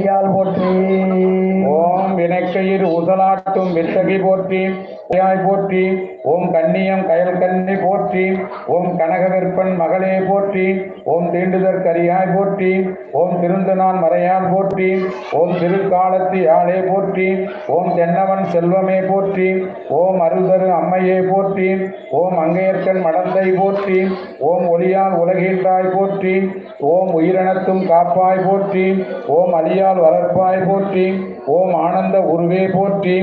அடியால் போற்றி. ஓம் வினைக்கயிர் ஊசலாட்டும் வித்தகி போற்றி போற்றி. ஓம் கண்ணியம் கயல் கண்ணி போற்றி. ஓம் கனகவிற்பன் மகளே போற்றி. ஓம் தீண்டுதற் கரியாய் போற்றி. ஓம் திருந்தனான் மறையால் போற்றி. ஓம் திருக்காலத்தி யாழே போற்றி. ஓம் தென்னவன் செல்வமே போற்றி. ஓம் அருள்தரு அம்மையே போற்றி. ஓம் அங்கையர்கண் மடந்தை போற்றி. ஓம் ஒளியால் உலகின்றாய் போற்றி. ஓம் உயிரினத்தும் காப்பாய் போற்றி. ஓம் அலியால் வளர்ப்பாய் போற்றி. ஓம் ஆனந்த உருவே போற்றி.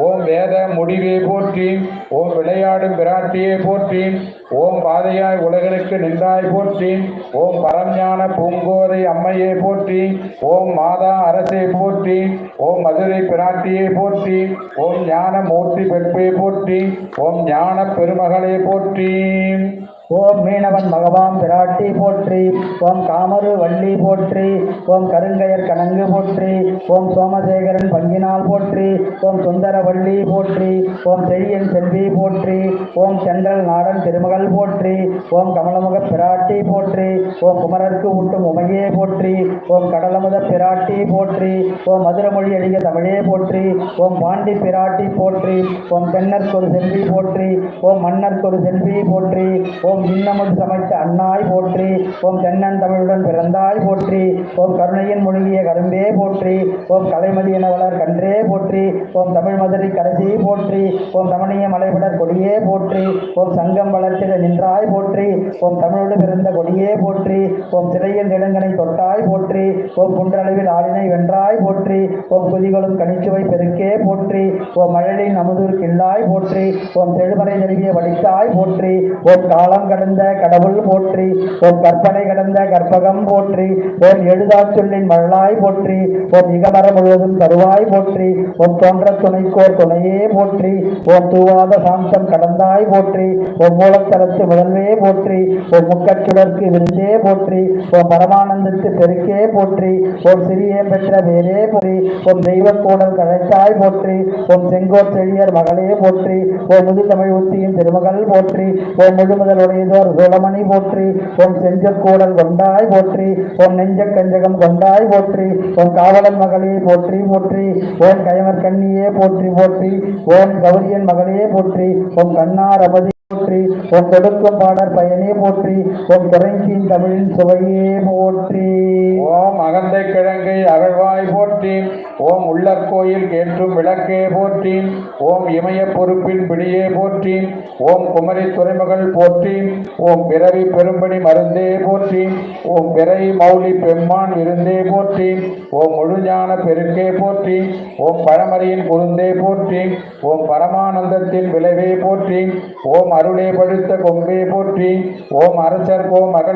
ஓம் வேத முடிவே போற்றி. ஓம் விளையாடும் பிராட்டியே போற்றி. ஓம் பாதையாய் உலகனுக்கு நின்றாய் போற்றி. ஓம் பரஞ்ஞான பூங்கோதை அம்மையே போற்றி. ஓம் மாதா அரசே போற்றி. ஓம் மதுரை பிராட்டியே போற்றி. ஓம் ஞான மூர்த்தி பெற்பே போற்றி. ஓம் ஞான பெருமகளே போற்றி. ஓம் மீனவன் மகவாம் பிராட்டி போற்றி. ஓம் காமரு வள்ளி போற்றி. ஓம் கருங்கையர் கணங்கு போற்றி. ஓம் சோமசேகரன் பங்கினால் போற்றி. ஓம் சுந்தரவள்ளி போற்றி. ஓம் செழியன் செல்வி போற்றி. ஓம் சென்றல் நாடன் திருமகள் போற்றி. ஓம் கமலமுக பிராட்டி போற்றி. ஓம் குமரர்க்கு ஊட்டும் உமையே போற்றி. ஓம் கடலமுத பிராட்டி போற்றி. ஓம் மதுரமொழி அடிக தமிழே போற்றி. ஓம் பாண்டி பிராட்டி போற்றி. ஓம் பெண்ணர்க்கொரு செல்வி போற்றி. ஓம் மன்னர்க்கொரு செல்வி போற்றி. ஓம் இன்னமுது சமைத்த அன்னாய் போற்றி. ஓம் தென்னன் தமிழுடன் பிறந்தாய் போற்றி. ஓம் கருணையின் மொழிகிய கரும்பே போற்றி. ஓம் கலைமதி என வளர் கன்றே போற்றி. ஓம் தமிழ் மதுரை கரசி போற்றி. ஓம் தமிழிய மலைபடர் கொடியே போற்றி. ஓம் சங்கம் வளர்த்திட நின்றாய் போற்றி. ஓம் தமிழோடு பிறந்த கொடியே போற்றி. ஓம் சிறையில் நெடுங்கனை தொட்டாய் போற்றி. ஓம் குன்றளவில் ஆளினை வென்றாய் போற்றி. ஓம் குதிகளும் கனிச்சுவை பெருக்கே போற்றி. ஓம் மழலின் அமுதூர் கில்லாய் போற்றி. ஓம் செழுமறை நெருகிய வடித்தாய் போற்றி. ஓம் காலம் கடந்த கடவுள் போற்றி. ஓம் கற்பனை கடந்த கற்பகம் போற்றி. ஓம் எழுதா சொல்லின் மழலாய் போற்றி. ஓம் இகமர முழுவதும் தருவாய் போற்றி. ஓம் தோன்ற துணைக்கோர் துணையே போற்றி. ஓம் தூவாத சாந்தம் கடந்தாய் போற்றி. ஓம் மூலத்தரத்து முதல்வே போற்றி. ஓம் முக்கச்சுடற்கு விருந்தே போற்றி. ஓம் பரமானந்தத்து பெருக்கே போற்றி. ஓம் சிறியே பெற்ற வேரே போற்றி. ஓம் தெய்வ கூடல் கழைத்தாய் போற்றி. ஓம் செங்கோர் செழியர் மகளே போற்றி. ஓம் முது தமிழ் ஊத்தியின் திருமகள் போற்றி. ஓம் முழுமுதலுடைய சோழமணி போற்றி. ஓம் செஞ்சக்கூடல் கொண்டாய் போற்றி. ஓம் நெஞ்ச கஞ்சகம் கொண்டாய் போற்றி. ஓம் காவலன் மகளே போற்றி போற்றி. ஓம் கயமர் கண்ணியே போற்றி போற்றி. ஓம் கௌரியன் மகளே போற்றி. ஓம் கண்ணார் அமதி போற்றி. ஓம் கொடுக்கும் பாடற் பயனே போற்றி. ஓம் குறைந்தின் தமிழின் சுவையே போற்றி. ஓம் அகந்தை கிழங்கை அகழ்வாய் போற்றி. ஓம் உள்ளற்கோயில் கேற்றும் விளக்கே போற்றி. ஓம் இமய பொறுப்பின் பிடியே போற்றி. ஓம் குமரி துறைமகள் போற்றி. ஓம் பிறவி பெரும்பணி மருந்தே போற்றி. ஓம் பிறை மௌலி பெம்மான் விருந்தே போற்றி. ஓம் முழுஞான பெருக்கே போற்றி. ஓம் பழமறையின் குருந்தே போற்றி. ஓம் பரமானந்தத்தின் விளைவே போற்றி. ஓம் அருளே படுத்த கொம்பே போற்றி. ஓம் அரசர் கோ மகள்